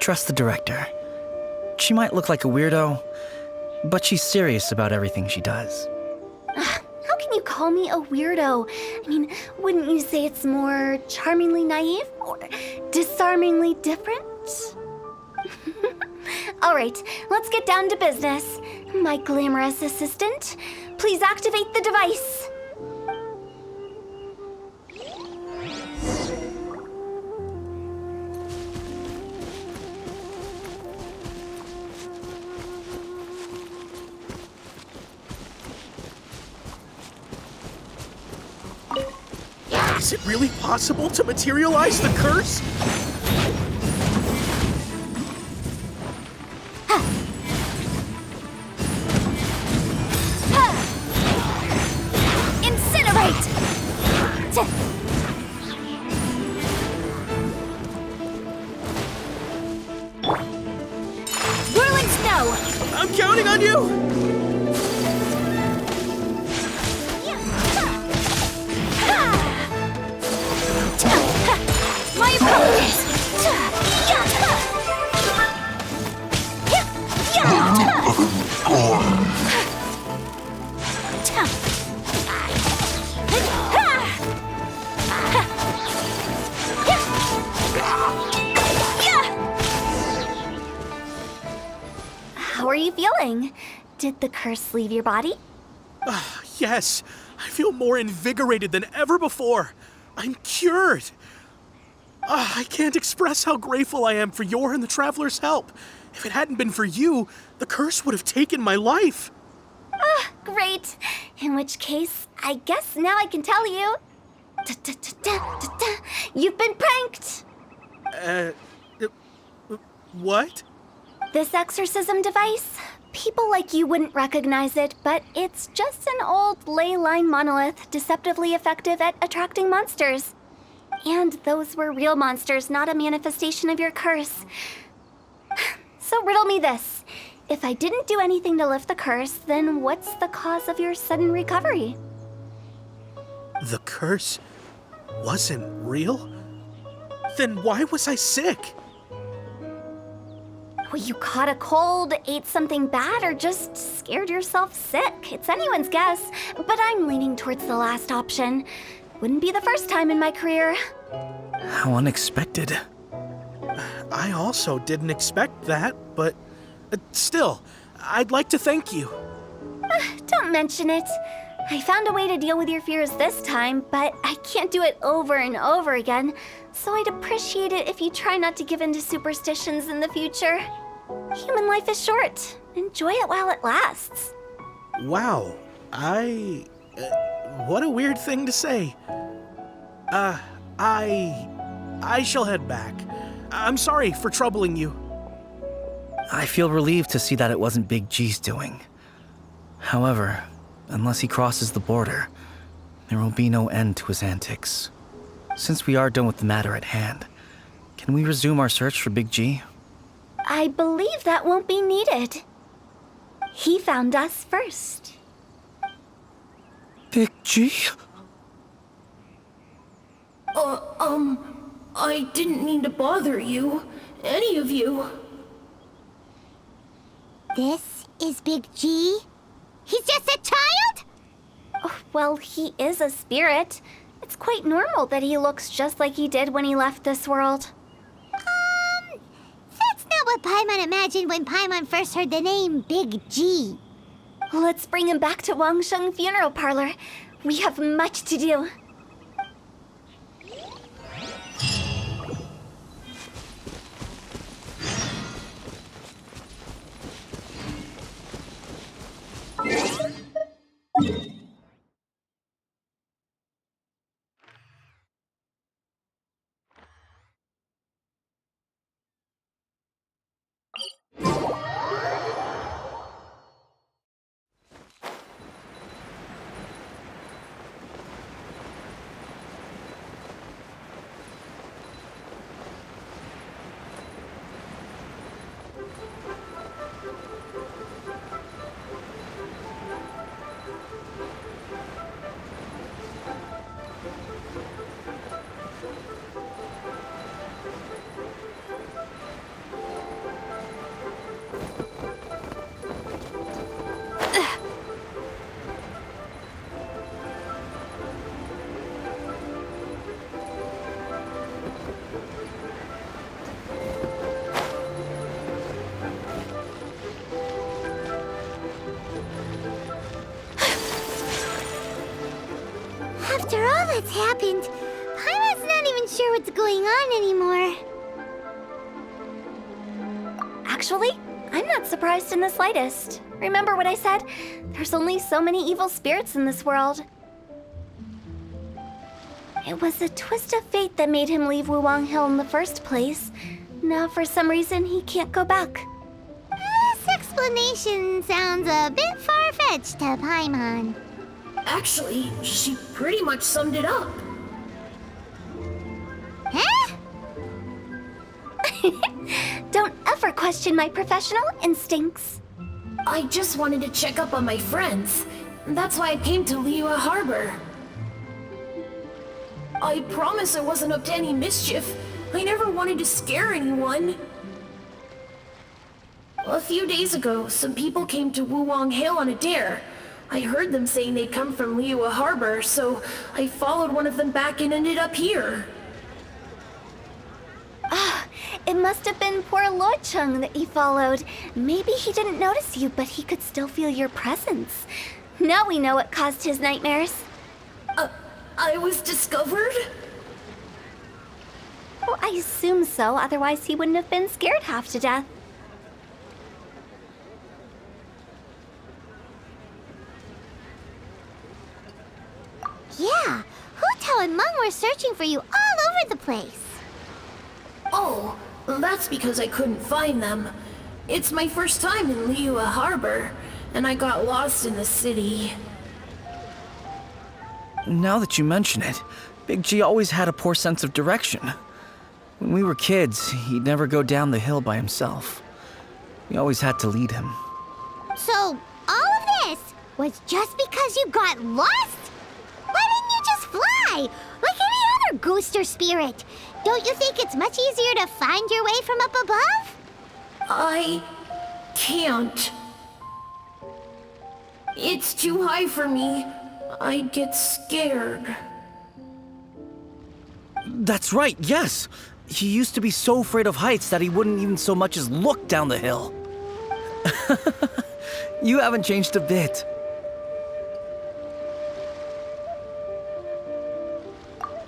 trust the director. She might look like a weirdo, but she's serious about everything she does. How can you call me a weirdo? I mean, wouldn't you say it's more charmingly naive or disarmingly different? All right, let's get down to business. My glamorous assistant, please activate the device. Is it really possible to materialize the curse? Incinerate! Whirling snow! I'm counting on you! My apologies! How are you feeling? Did the curse leave your body? Yes, I feel more invigorated than ever before. I'm cured. I can't express how grateful I am for your and the Traveler's help. If it hadn't been for you, the curse would have taken my life. Great. In which case, I guess now I can tell you. You've been pranked. What? This exorcism device, people like you wouldn't recognize it, but it's just an old ley line monolith deceptively effective at attracting monsters. And those were real monsters, not a manifestation of your curse. So riddle me this. If I didn't do anything to lift the curse, then what's the cause of your sudden recovery? The curse wasn't real? Then why was I sick? Well, you caught a cold, ate something bad, or just scared yourself sick. It's anyone's guess, but I'm leaning towards the last option. Wouldn't be the first time in my career. How unexpected. I also didn't expect that, but still, I'd like to thank you. Don't mention it. I found a way to deal with your fears this time, but I can't do it over and over again, so I'd appreciate it if you try not to give in to superstitions in the future. Human life is short. Enjoy it while it lasts. Wow, what a weird thing to say. I shall head back. I'm sorry for troubling you. I feel relieved to see that it wasn't Big G's doing. However, unless he crosses the border, there will be no end to his antics. Since we are done with the matter at hand, can we resume our search for Big G? I believe that won't be needed. He found us first. Big G? I didn't mean to bother you. Any of you. This is Big G? He's just a child? Oh, well, he is a spirit. It's quite normal that he looks just like he did when he left this world. That's not what Paimon imagined when Paimon first heard the name Big G. Let's bring him back to Wangsheng Funeral Parlor. We have much to do. what's happened. Paimon's not even sure what's going on anymore. Actually, I'm not surprised in the slightest. Remember what I said? There's only so many evil spirits in this world. It was a twist of fate that made him leave Wuwang Hill in the first place. Now, for some reason, he can't go back. This explanation sounds a bit far-fetched to Paimon. Actually, she pretty much summed it up. Huh? Don't ever question my professional instincts. I just wanted to check up on my friends. That's why I came to Liyue Harbor. I promise I wasn't up to any mischief. I never wanted to scare anyone. A few days ago, some people came to Wuwang Hill on a dare. I heard them saying they'd come from Liyue Harbor, so I followed one of them back and ended up here. It must have been poor Luocheng that you followed. Maybe he didn't notice you, but he could still feel your presence. Now we know what caused his nightmares. I was discovered? Well, I assume so, otherwise he wouldn't have been scared half to death. Yeah, Hu Tao and Meng were searching for you all over the place. Oh, that's because I couldn't find them. It's my first time in Liyue Harbor, and I got lost in the city. Now that you mention it, Big G always had a poor sense of direction. When we were kids, he'd never go down the hill by himself. We always had to lead him. So, all of this was just because you got lost? Why didn't you just fly? Like any other ghost or spirit? Don't you think it's much easier to find your way from up above? I can't. It's too high for me. I'd get scared. That's right, yes! He used to be so afraid of heights that he wouldn't even so much as look down the hill. You haven't changed a bit.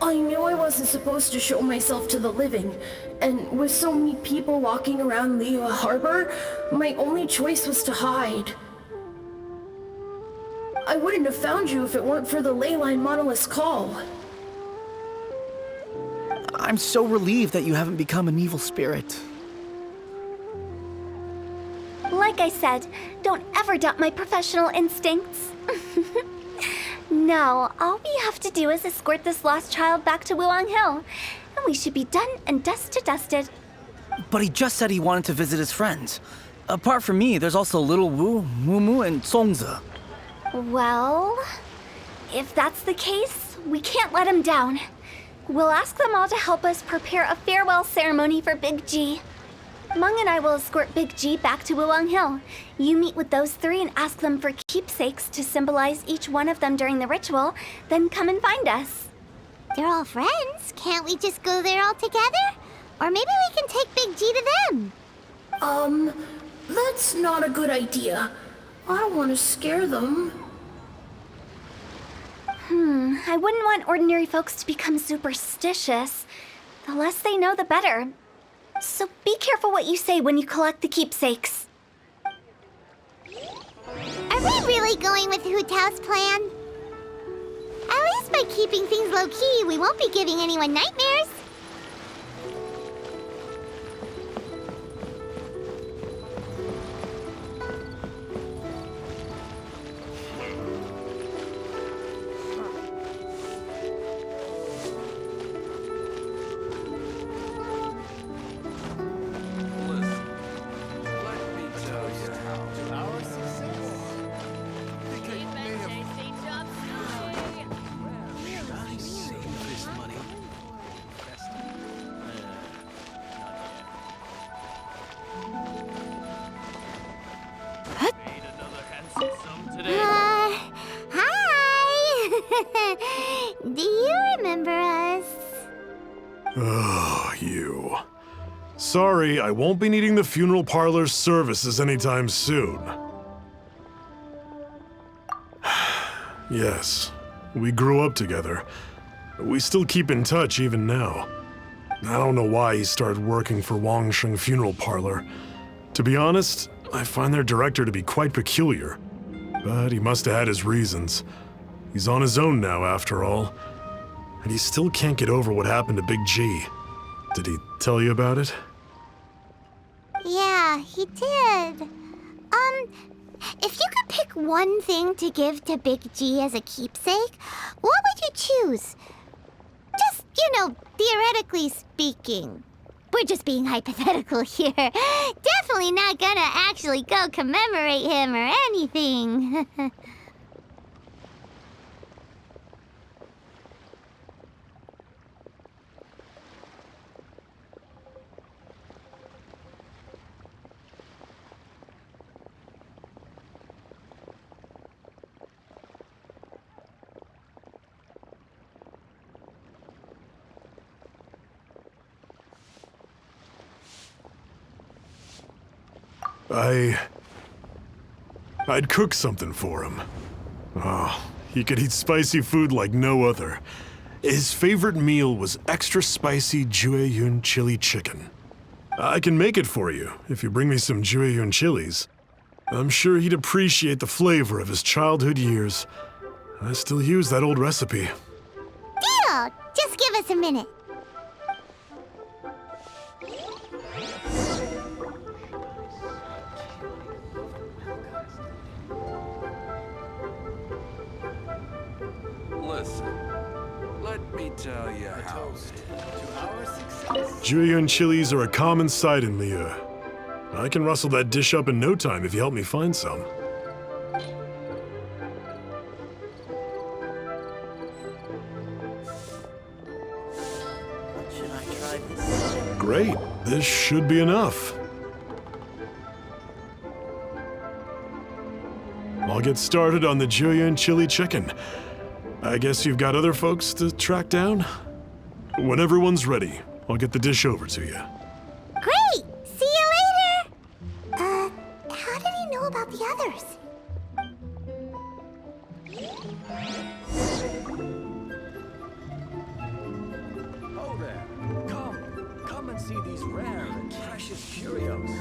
I knew I wasn't supposed to show myself to the living, and with so many people walking around Liyue Harbor, my only choice was to hide. I wouldn't have found you if it weren't for the Leyline Monolith's call. I'm so relieved that you haven't become an evil spirit. Like I said, don't ever doubt my professional instincts. Now, all we have to do is escort this lost child back to Wuwang Hill, and we should be done and dust to dusted. But he just said he wanted to visit his friends. Apart from me, there's also Little Wu, Mumu, and Songzi. Well, if that's the case, we can't let him down. We'll ask them all to help us prepare a farewell ceremony for Big G. Meng and I will escort Big G back to Wuwang Hill. You meet with those three and ask them for keepsakes to symbolize each one of them during the ritual, then come and find us. They're all friends. Can't we just go there all together? Or maybe we can take Big G to them. That's not a good idea. I don't want to scare them. I wouldn't want ordinary folks to become superstitious. The less they know, the better. So be careful what you say when you collect the keepsakes. Are we really going with Hu Tao's plan? At least by keeping things low-key, we won't be giving anyone nightmares. Hi! Do you remember us? Oh, you. Sorry, I won't be needing the funeral parlor's services anytime soon. Yes, we grew up together. We still keep in touch even now. I don't know why he started working for Wangsheng Funeral Parlor. To be honest, I find their director to be quite peculiar. But he must have had his reasons. He's on his own now, after all. And he still can't get over what happened to Big G. Did he tell you about it? Yeah, he did. If you could pick one thing to give to Big G as a keepsake, what would you choose? Just, theoretically speaking. We're just being hypothetical here. Definitely not gonna actually go commemorate him or anything. I'd cook something for him. Oh, he could eat spicy food like no other. His favorite meal was extra spicy Jueyun chili chicken. I can make it for you if you bring me some Jueyun chilies. I'm sure he'd appreciate the flavor of his childhood years. I still use that old recipe. Deal! Just give us a minute. Listen, let me tell you how. Jueyun chilies are a common sight in Liyue. I can rustle that dish up in no time if you help me find some. Should I try this? Great, this should be enough. I'll get started on the Jueyun chili chicken. I guess you've got other folks to track down? When everyone's ready, I'll get the dish over to you. Great! See you later! How did he know about the others? Oh there. Come and see these rare and precious curios.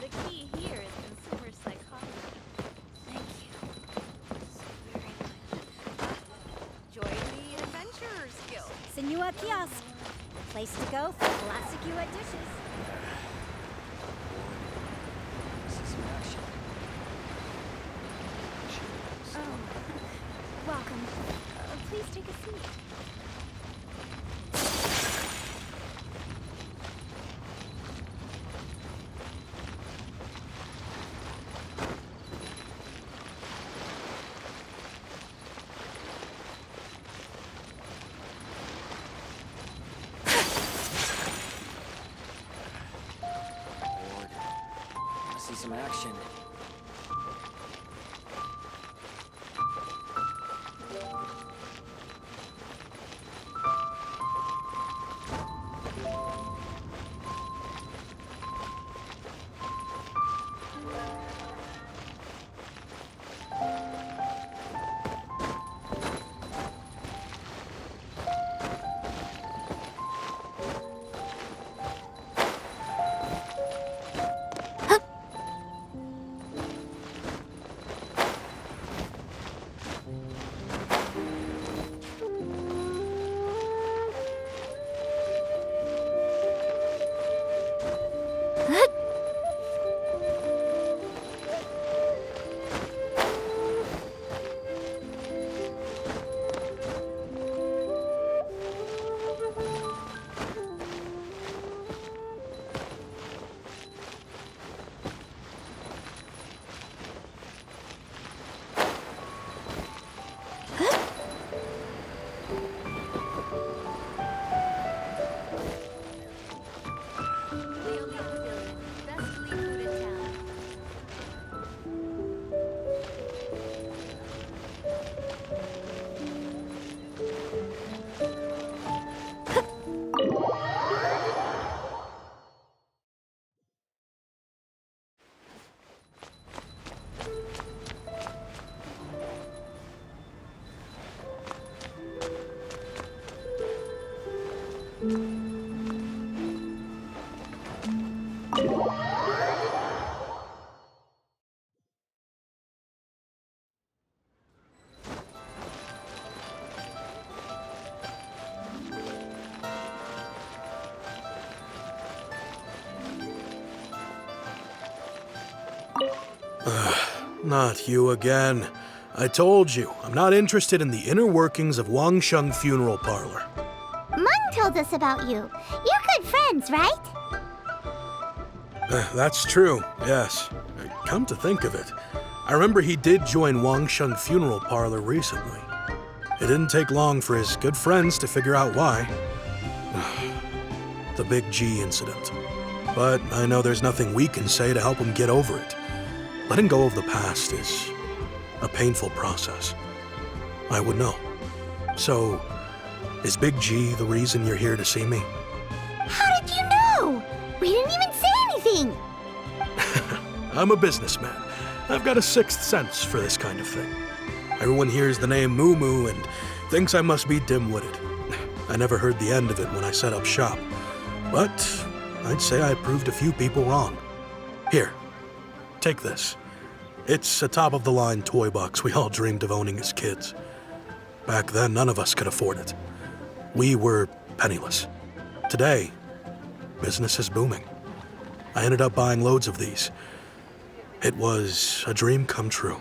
The key here is consumer psychology. Thank you. This is very nice. Join the Adventurers Guild. Senua Kiosk. Place to go for classic UA dishes. Oh, welcome. Please take a seat. See some action. Not you again. I told you, I'm not interested in the inner workings of Wangsheng Funeral Parlor. Mung told us about you. You're good friends, right? That's true, yes. Come to think of it, I remember he did join Wangsheng Funeral Parlor recently. It didn't take long for his good friends to figure out why. The Big G incident. But I know there's nothing we can say to help him get over it. Letting go of the past is a painful process. I would know. So, is Big G the reason you're here to see me? How did you know? We didn't even say anything. I'm a businessman. I've got a sixth sense for this kind of thing. Everyone hears the name Moo Moo and thinks I must be dim-witted. I never heard the end of it when I set up shop. But I'd say I proved a few people wrong. Here, take this. It's a top-of-the-line toy box we all dreamed of owning as kids. Back then, none of us could afford it. We were penniless. Today, business is booming. I ended up buying loads of these. It was a dream come true.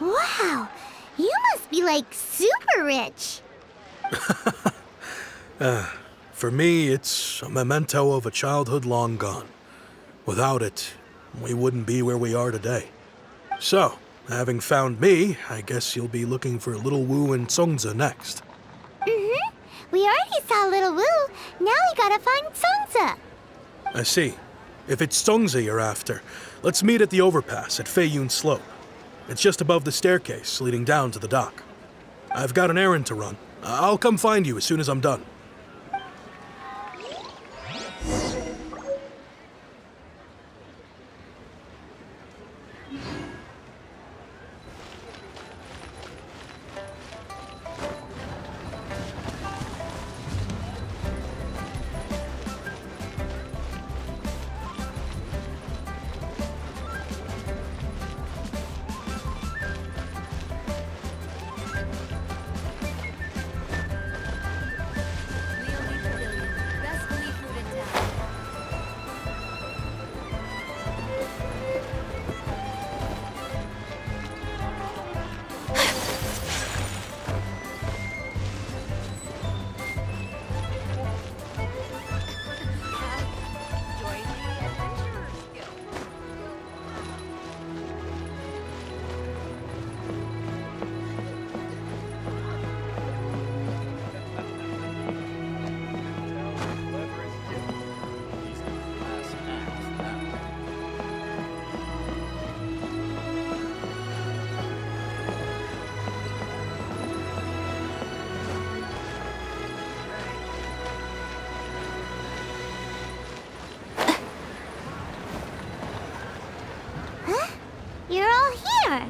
Wow, you must be like super rich. For me, it's a memento of a childhood long gone. Without it, we wouldn't be where we are today. So, having found me, I guess you'll be looking for Little Wu and Songza next. Mm-hmm. We already saw Little Wu. Now we gotta find Songza. I see. If it's Songza you're after, let's meet at the overpass at Feiyun Slope. It's just above the staircase leading down to the dock. I've got an errand to run. I'll come find you as soon as I'm done. Best seafood in town. Join the Adventurers Guild. You're all here.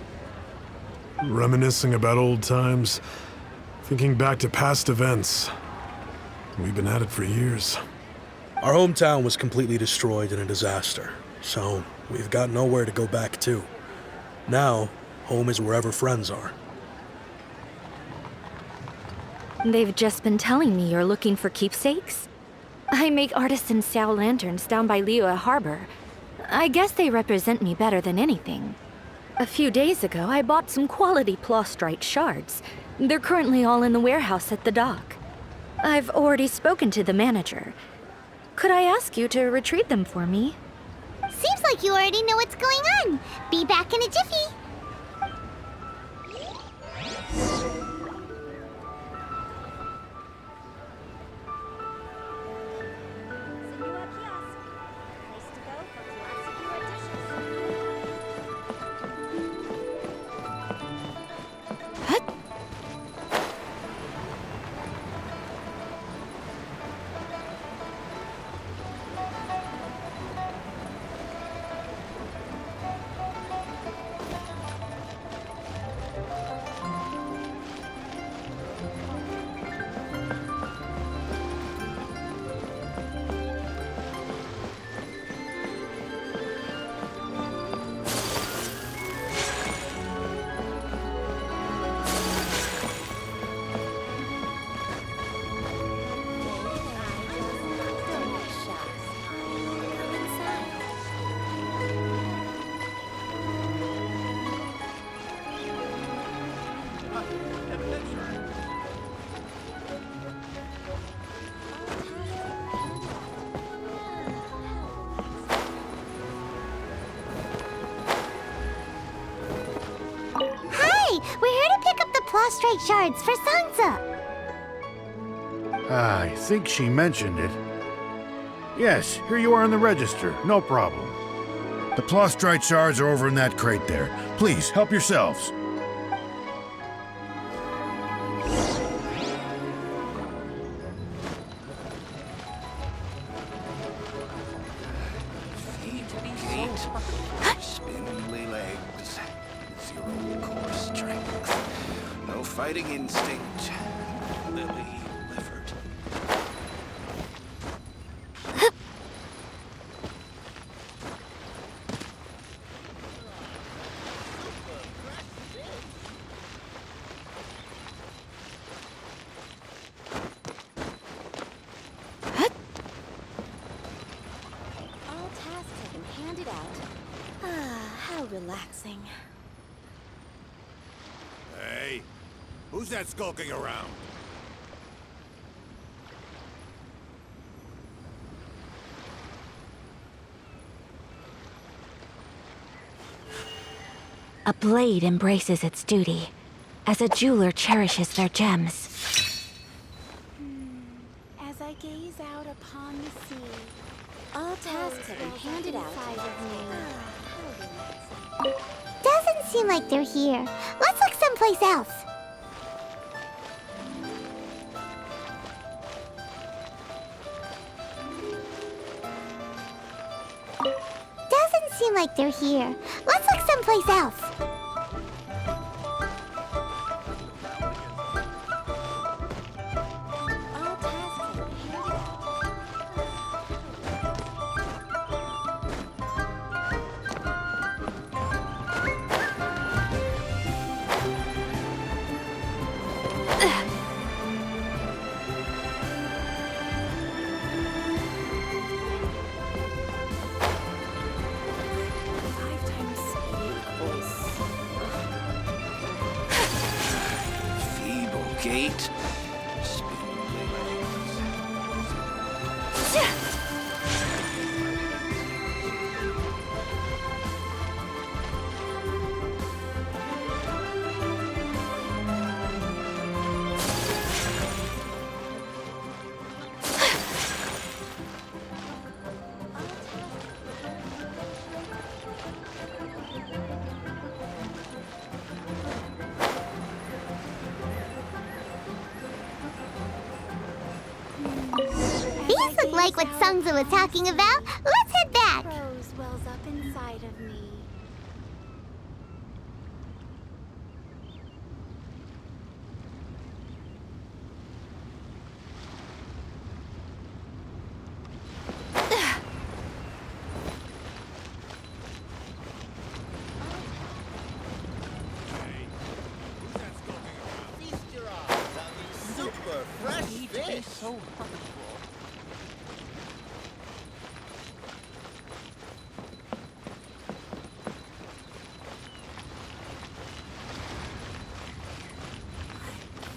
Reminiscing about old times, thinking back to past events. We've been at it for years. Our hometown was completely destroyed in a disaster, so we've got nowhere to go back to. Now, home is wherever friends are. They've just been telling me you're looking for keepsakes. I make artisan Xiao lanterns down by Liyue Harbor. I guess they represent me better than anything. A few days ago, I bought some quality plastrite shards. They're currently all in the warehouse at the dock. I've already spoken to the manager. Could I ask you to retrieve them for me? Seems like you already know what's going on. Be back in a jiffy. Senua Kiosk. Place to go for classic Euro dishes. we're here to pick up the prostrate shards for Sansa. I think she mentioned it. Yes, here you are in the register. No problem. The prostrate shards are over in that crate there. Please, help yourselves. Spindly legs, zero core strength, no fighting instinct. Lily Lifford. All tasks have been handed out. Ah, how relaxing. Hey, who's that skulking around? A blade embraces its duty, as a jeweler cherishes their gems. As I gaze out upon the sea, all tasks have been handed out. Doesn't seem like they're here. Let's look someplace else. Doesn't seem like they're here. Let's look someplace else. All tasks have been handed out. Five times speed equals. Feeble gait. Spindly legs. These look like what Sansa was talking about. Let's head back. Rose wells up inside of me. Super fresh fish. So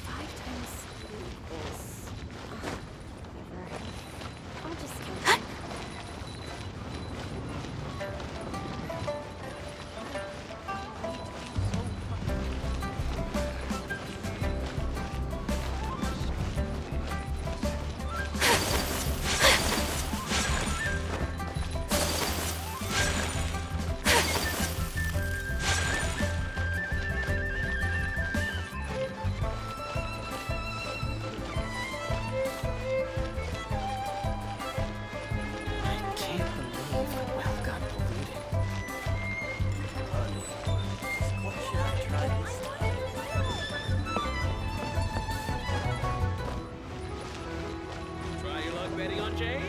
Five times speed equals. Whatever. I'll just count. I can't believe the well got polluted. Honey, what should I try this time? Try your luck betting on Jade?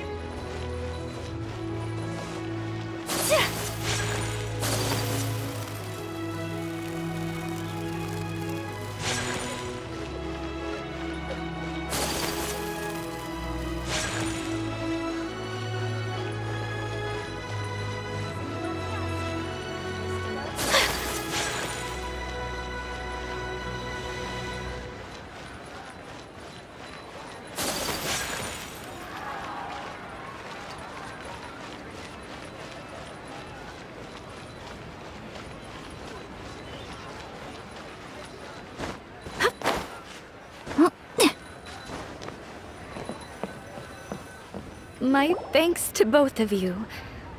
My thanks to both of you.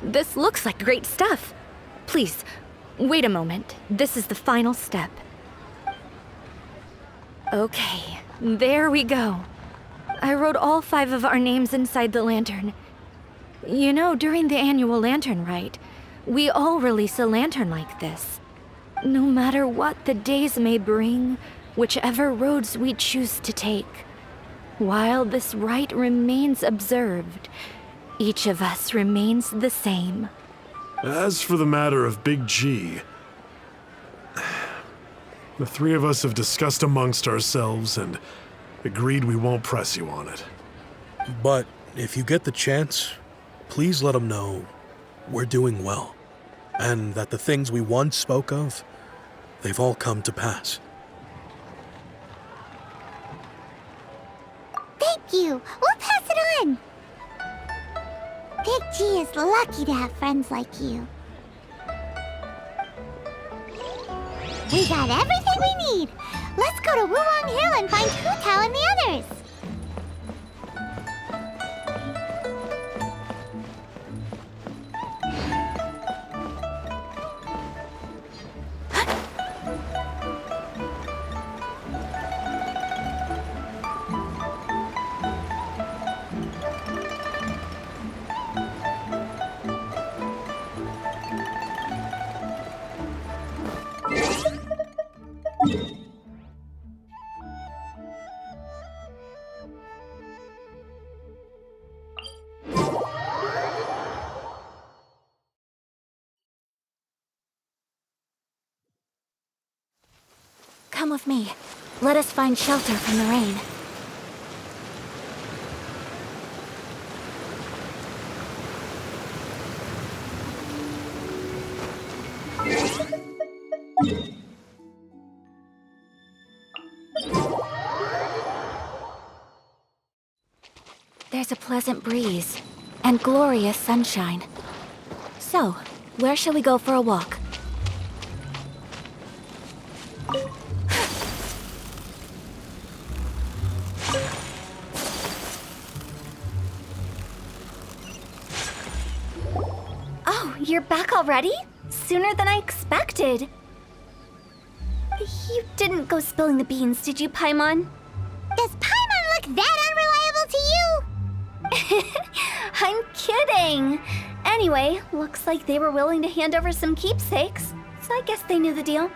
This looks like great stuff. Please, wait a moment. This is the final step. Okay, there we go. I wrote all 5 of our names inside the lantern. You know, during the annual lantern rite, we all release a lantern like this. No matter what the days may bring, whichever roads we choose to take. While this rite remains observed, each of us remains the same. As for the matter of Big G, the 3 of us have discussed amongst ourselves and agreed we won't press you on it. But if you get the chance, please let him know we're doing well, and that the things we once spoke of, they've all come to pass. Thank you. We'll pass it on. Big G is lucky to have friends like you. We got everything we need. Let's go to Wulong Hill and find Hu Tao and the others. Come with me. Let us find shelter from the rain. There's a pleasant breeze and glorious sunshine. So, where shall we go for a walk? Oh, you're back already? Sooner than I expected. You didn't go spilling the beans, did you, Paimon? Does Paimon look that unreliable to you? I'm kidding. Anyway, looks like they were willing to hand over some keepsakes, so I guess they knew the deal.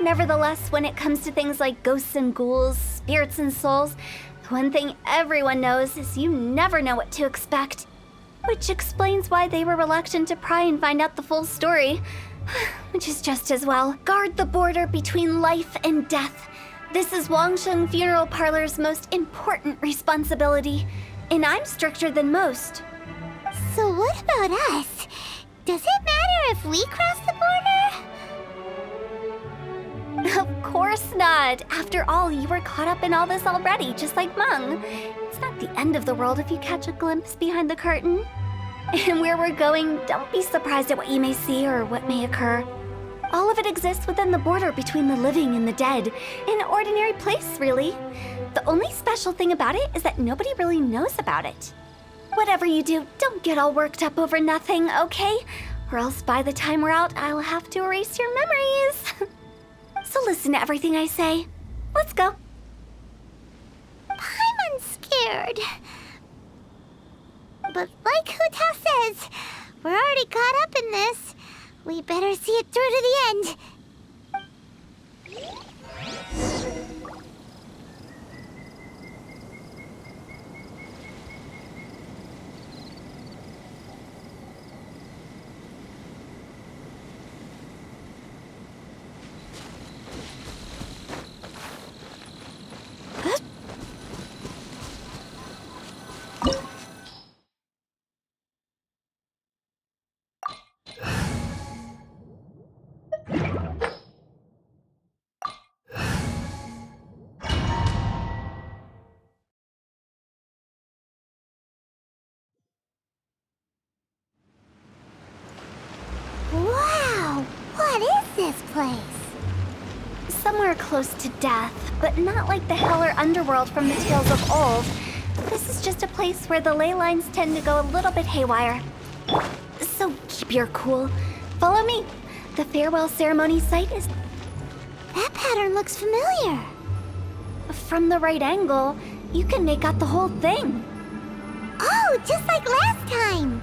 Nevertheless, when it comes to things like ghosts and ghouls, spirits and souls, the one thing everyone knows is you never know what to expect. Which explains why they were reluctant to pry and find out the full story. Which is just as well. Guard the border between life and death. This is Wangsheng Funeral Parlor's most important responsibility. And I'm stricter than most. So what about us? Does it matter if we cross the border? Of course not. After all, you were caught up in all this already, just like Meng. It's not the end of the world if you catch a glimpse behind the curtain. And where we're going, don't be surprised at what you may see or what may occur. All of it exists within the border between the living and the dead. An ordinary place, really. The only special thing about it is that nobody really knows about it. Whatever you do, don't get all worked up over nothing, okay? Or else by the time we're out, I'll have to erase your memories. So listen to everything I say. Let's go. Paimon's scared. But like Hu Tao says, we're already caught up in this. We better see it through to the end. Wow! What is this place? Somewhere close to death, but not like the hell or underworld from the tales of old. This is just a place where the ley lines tend to go a little bit haywire. So keep your cool. Follow me. The farewell ceremony site is... That pattern looks familiar. From the right angle, you can make out the whole thing. Oh, just like last time.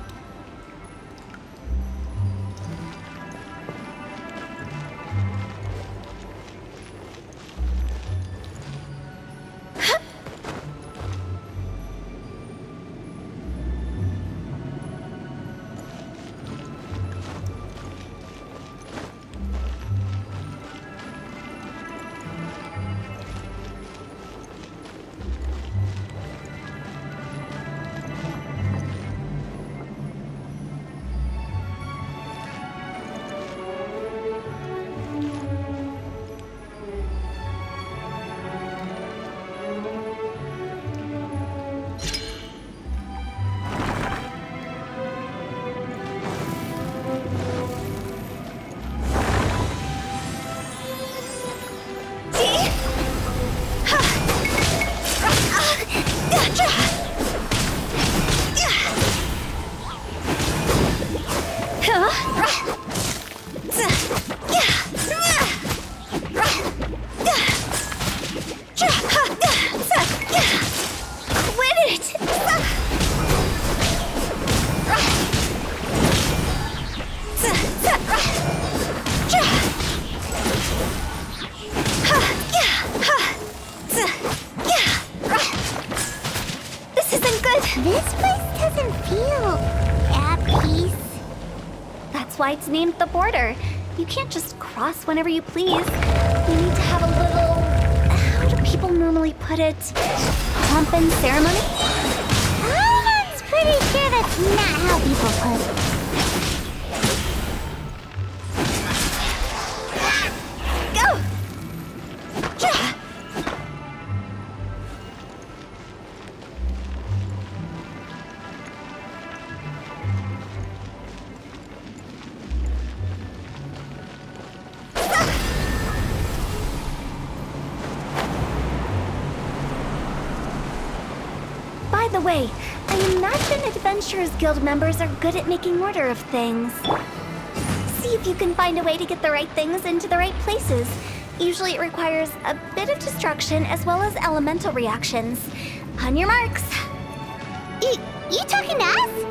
This place doesn't feel at peace. That's why it's named the border. You can't just cross whenever you please. You need to have a little... How do people normally put it? Pomp and ceremony? I'm pretty sure that's not how people put it. By the way, I imagine Adventurers Guild members are good at making order of things. See if you can find a way to get the right things into the right places. Usually it requires a bit of destruction as well as elemental reactions. On your marks. You talking to us?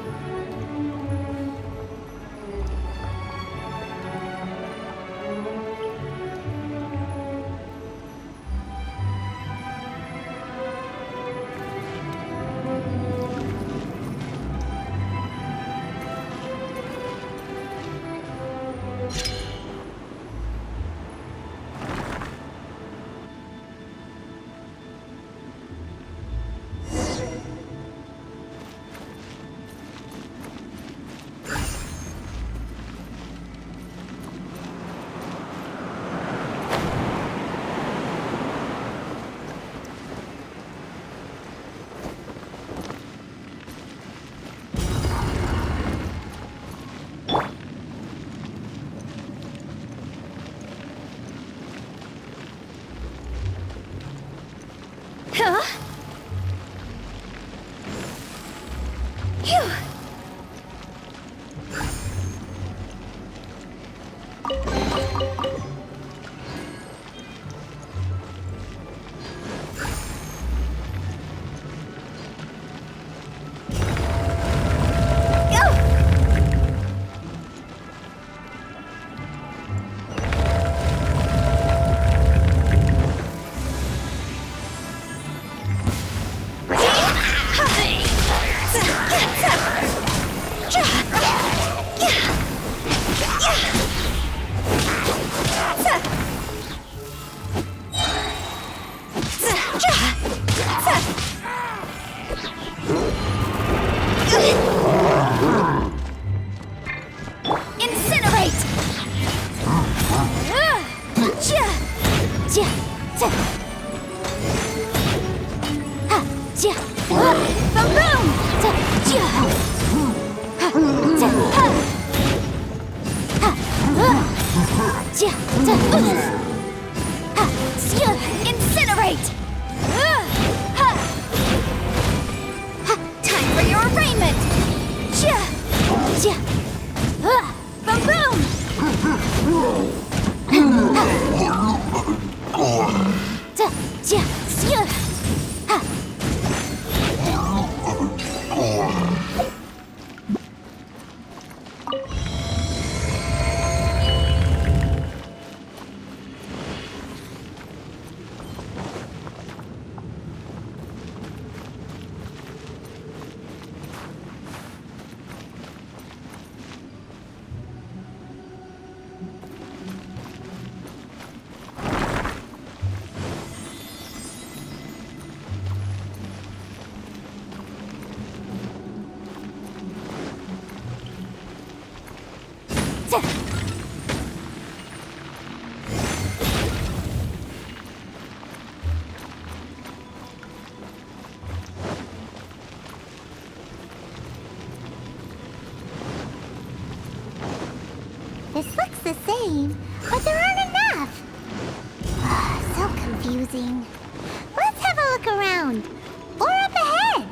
Incinerate! This looks the same, but there aren't enough. So confusing. Let's have a look around. Or up ahead.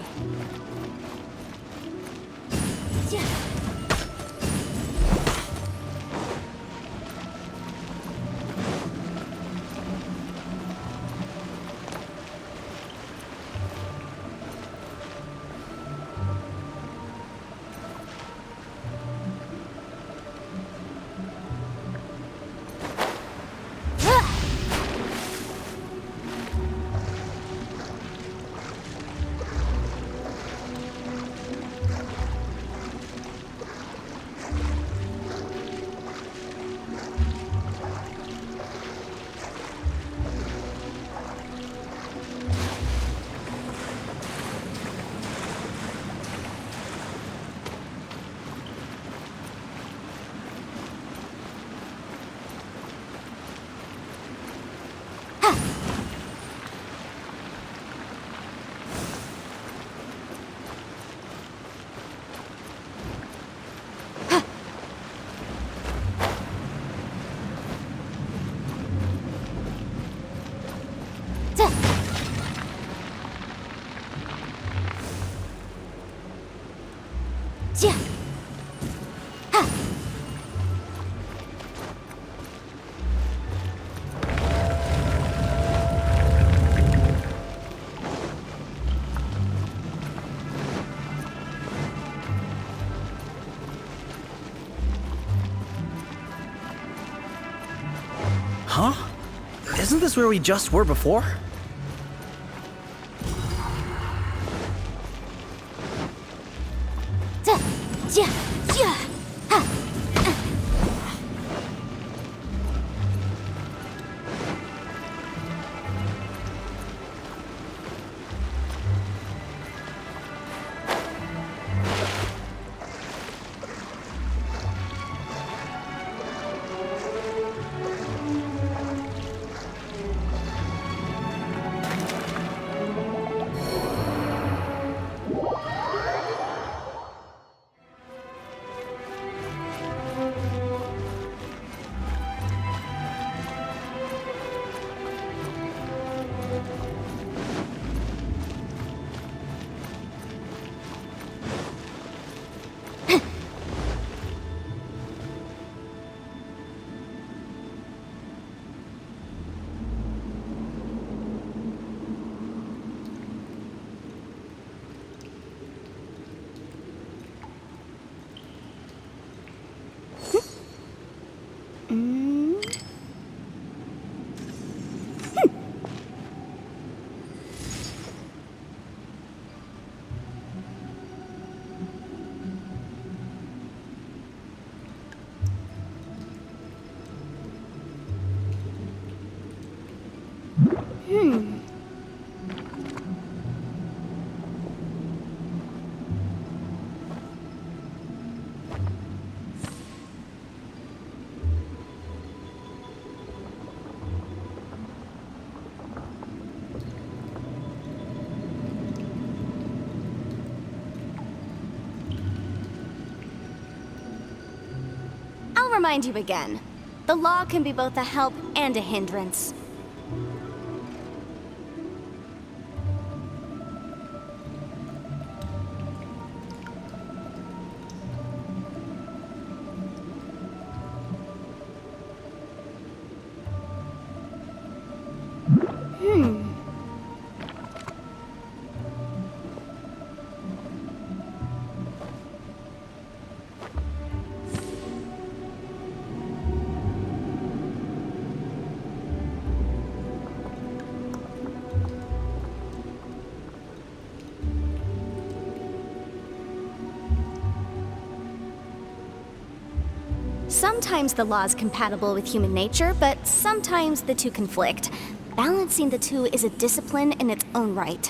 Huh? Isn't this where we just were before? I'll remind you again. The law can be both a help and a hindrance. Sometimes the law is compatible with human nature, but sometimes the two conflict. Balancing the two is a discipline in its own right.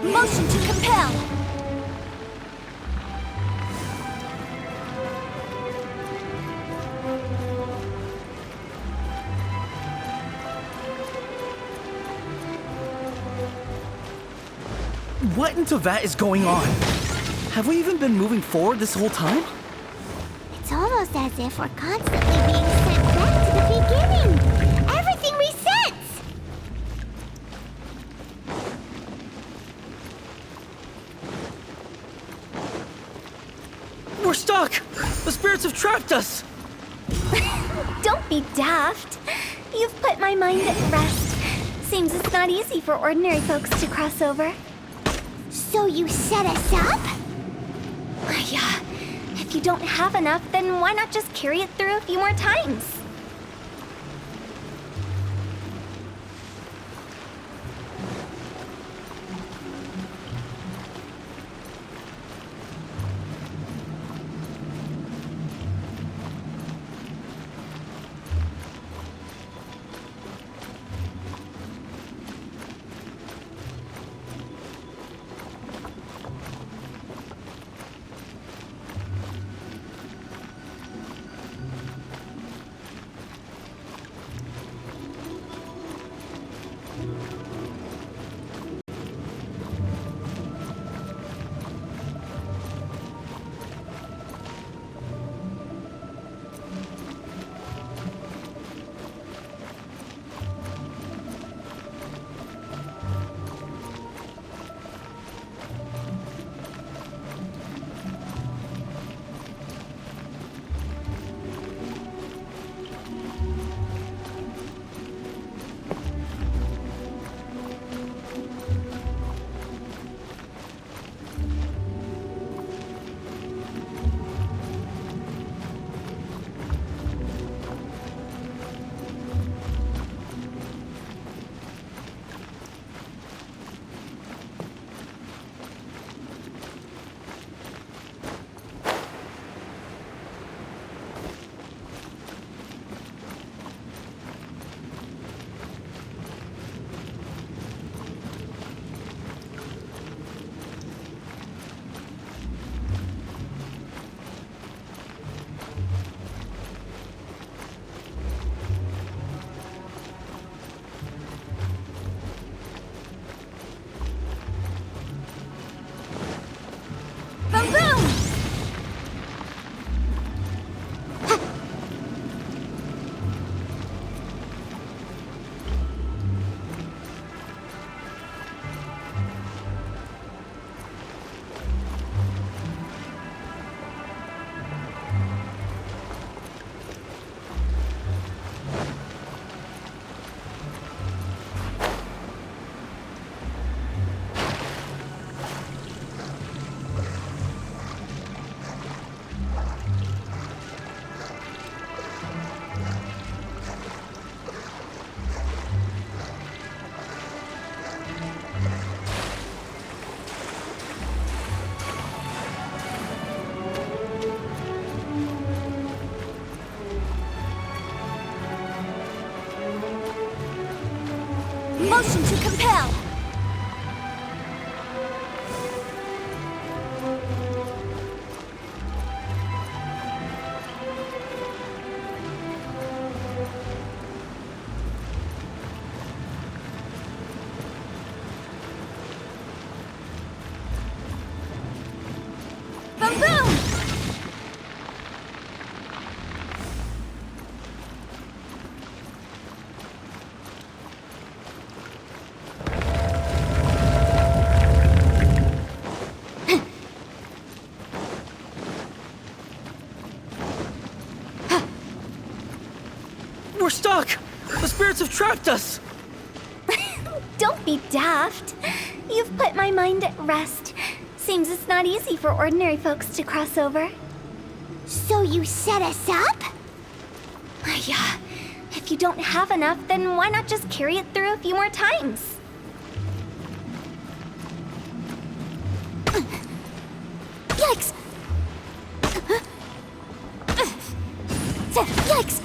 Motion to compel! What in Tevat is going on? Have we even been moving forward this whole time? It's almost as if we're constantly being sent back to the beginning. Everything resets! We're stuck! The spirits have trapped us! Don't be daft. You've put my mind at rest. Seems it's not easy for ordinary folks to cross over. So you set us up? Yeah. If you don't have enough, then why not just carry it through a few more times? Motion to compel. Boom boom! We're stuck! The spirits have trapped us! Don't be daft. You've put my mind at rest. Seems it's not easy for ordinary folks to cross over. So you set us up? Yeah. If you don't have enough, then why not just carry it through a few more times? Yikes! Yikes!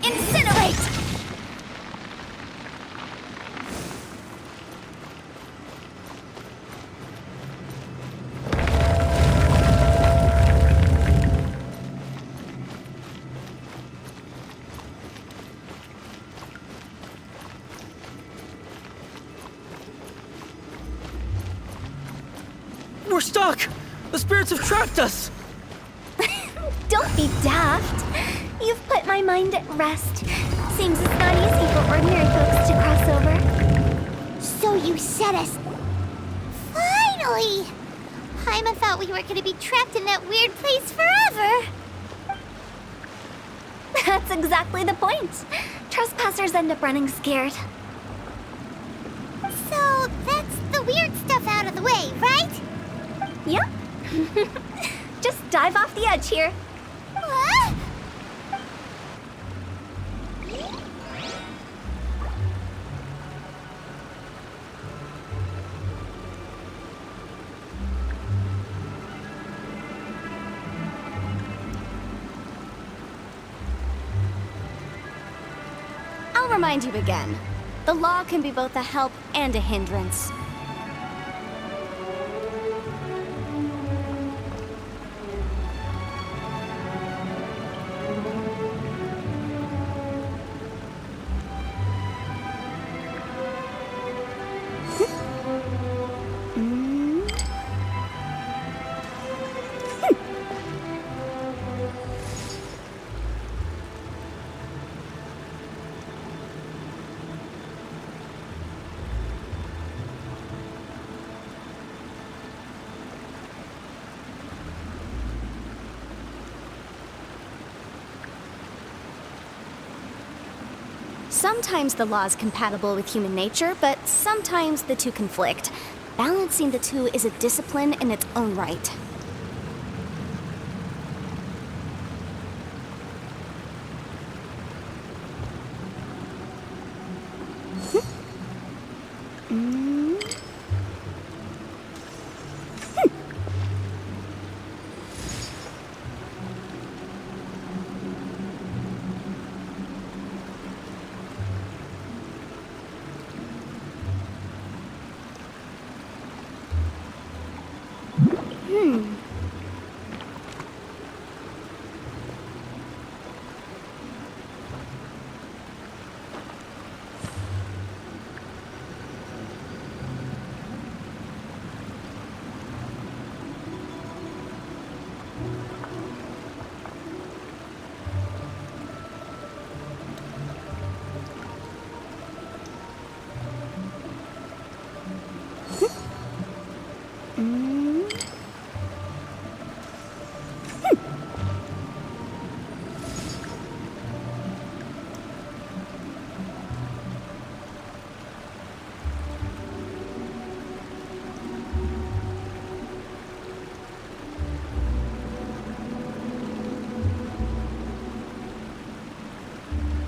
Incinerate! We're stuck! The spirits have trapped us! Don't be daft. You've put my mind at rest. Seems it's not easy for ordinary folks to cross over. So you set us... Finally! Paimon thought we were gonna be trapped in that weird place forever. That's exactly the point. Trespassers end up running scared. So that's the weird stuff out of the way, right? Yep. Just dive off the edge here. What? I'll remind you again. The law can be both a help and a hindrance. Sometimes the law is compatible with human nature, but sometimes the two conflict. Balancing the two is a discipline in its own right.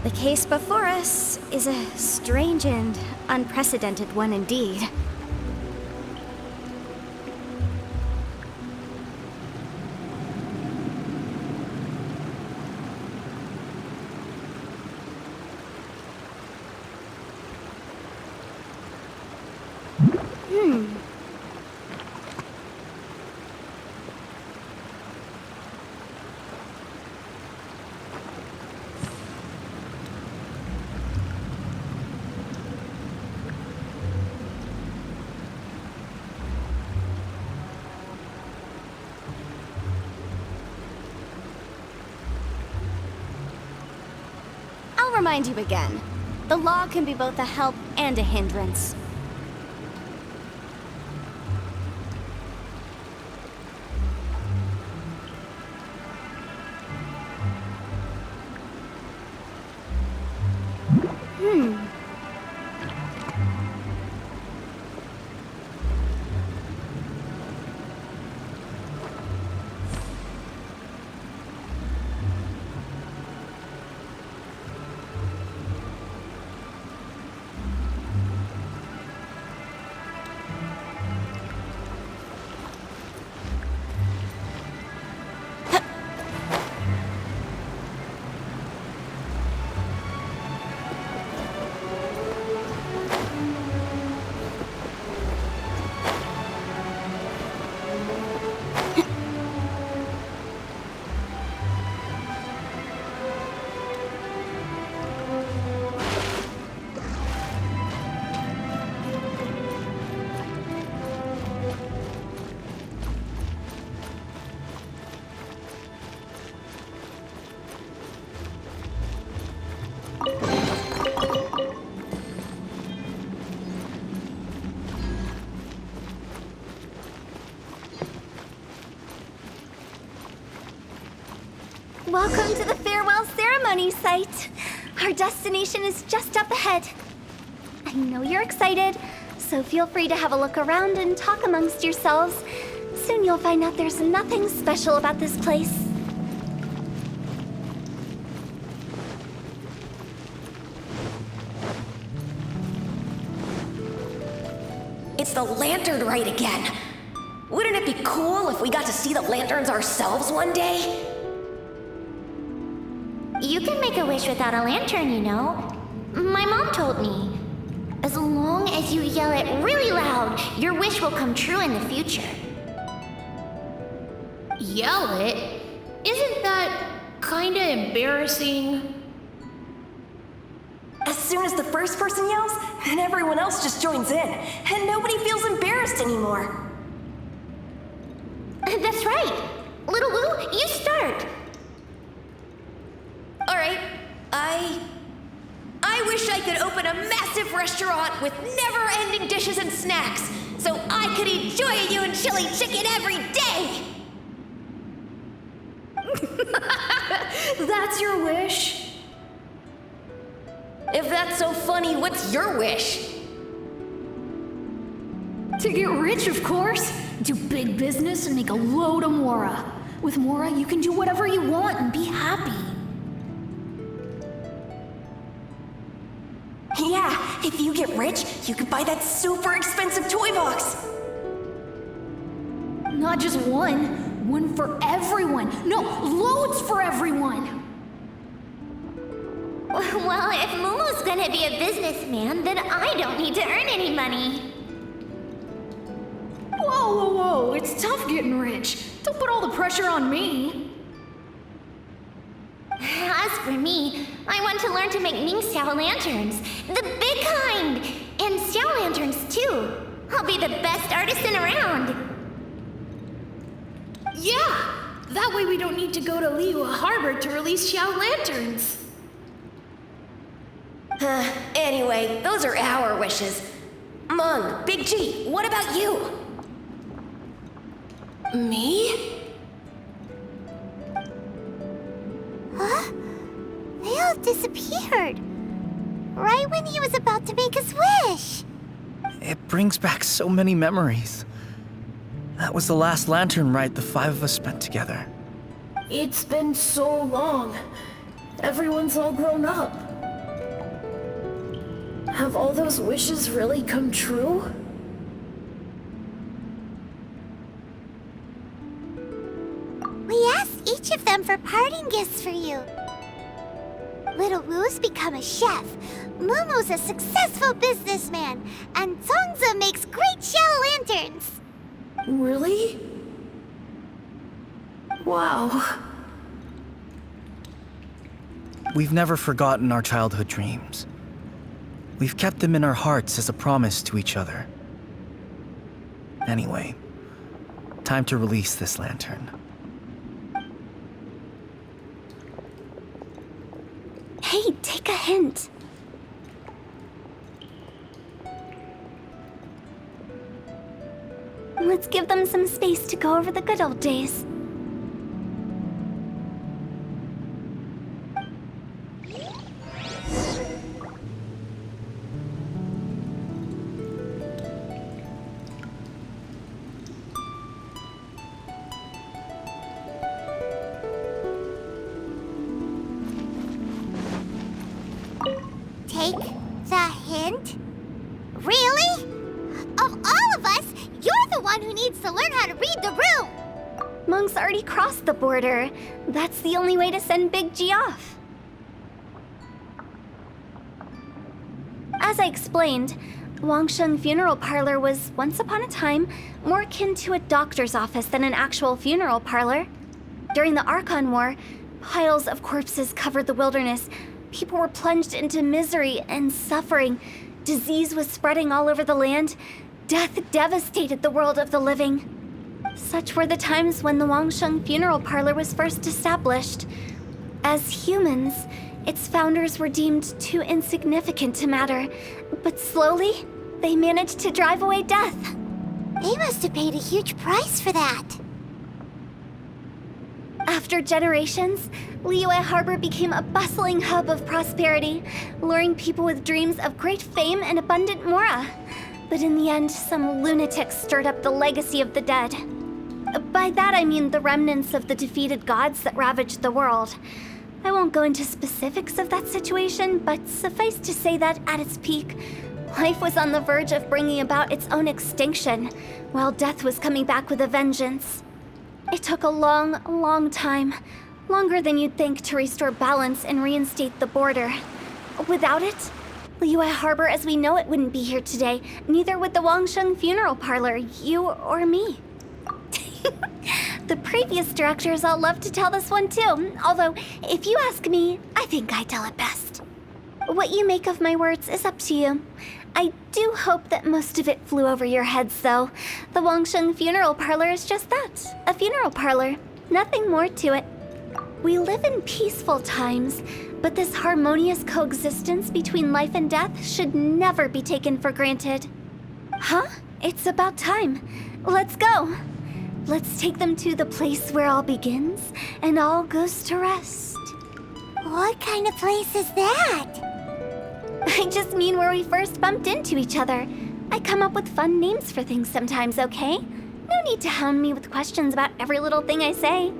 The case before us is a strange and unprecedented one indeed. I'll remind you again. The law can be both a help and a hindrance. Welcome to the farewell ceremony site. Our destination is just up ahead. I know you're excited, so feel free to have a look around and talk amongst yourselves. Soon you'll find out there's nothing special about this place. It's the lantern rite again. Wouldn't it be cool if we got to see the lanterns ourselves one day? You can make a wish without a lantern, you know. My mom told me. As long as you yell it really loud, your wish will come true in the future. Yell it? Isn't that kinda embarrassing? As soon as the first person yells, and everyone else just joins in, and nobody feels embarrassed anymore. That's right. Little Wu, you start. All right, I wish I could open a massive restaurant with never-ending dishes and snacks, so I could eat Joy-a-Yun chili chicken every day! That's your wish? If that's so funny, what's your wish? To get rich, of course. Do big business and make a load of Mora. With Mora, you can do whatever you want and be happy. Yeah, if you get rich, you could buy that super expensive toy box. Not just one. One for everyone. No, loads for everyone. Well, if Momo's gonna be a businessman, then I don't need to earn any money. Whoa, whoa, whoa. It's tough getting rich. Don't put all the pressure on me. As for me, I want to learn to make Ming Xiao lanterns. The big kind! And Xiao lanterns, too. I'll be the best artisan around. Yeah! That way we don't need to go to Liyue Harbor to release Xiao lanterns. Anyway, those are our wishes. Mung, Big G, what about you? Me? Huh? They all disappeared. Right when he was about to make his wish. It brings back so many memories. That was the last lantern rite the five of us spent together. It's been so long. Everyone's all grown up. Have all those wishes really come true? We asked each of them for parting gifts for you. Little Wu's become a chef, Momo's a successful businessman, and Songza makes great shell lanterns. Really? Wow. We've never forgotten our childhood dreams. We've kept them in our hearts as a promise to each other. Anyway, time to release this lantern. Hey, take a hint. Let's give them some space to go over the good old days. Take the hint? Really? Of all of us, you're the one who needs to learn how to read the room! Monk's already crossed the border. That's the only way to send Big G off. As I explained, Wangsheng Funeral Parlor was, once upon a time, more akin to a doctor's office than an actual funeral parlor. During the Archon War, piles of corpses covered the wilderness. People were plunged into misery and suffering. Disease was spreading all over the land. Death devastated the world of the living. Such were the times when the Wangsheng Funeral Parlor was first established. As humans, its founders were deemed too insignificant to matter, but slowly, they managed to drive away death. They must have paid a huge price for that. After generations, Liyue Harbor became a bustling hub of prosperity, luring people with dreams of great fame and abundant mora. But in the end, some lunatics stirred up the legacy of the dead. By that I mean the remnants of the defeated gods that ravaged the world. I won't go into specifics of that situation, but suffice to say that at its peak, life was on the verge of bringing about its own extinction, while death was coming back with a vengeance. It took a long, long time, longer than you'd think, to restore balance and reinstate the border. Without it, Liyue Harbor as we know it wouldn't be here today, neither would the Wangsheng Funeral Parlor, you or me. The previous directors all love to tell this one too, although, if you ask me, I think I tell it best. What you make of my words is up to you. I do hope that most of it flew over your heads, though. The Wangsheng Funeral Parlor is just that, a funeral parlor. Nothing more to it. We live in peaceful times, but this harmonious coexistence between life and death should never be taken for granted. Huh? It's about time. Let's go. Let's take them to the place where all begins and all goes to rest. What kind of place is that? I just mean where we first bumped into each other. I come up with fun names for things sometimes, okay? No need to hound me with questions about every little thing I say.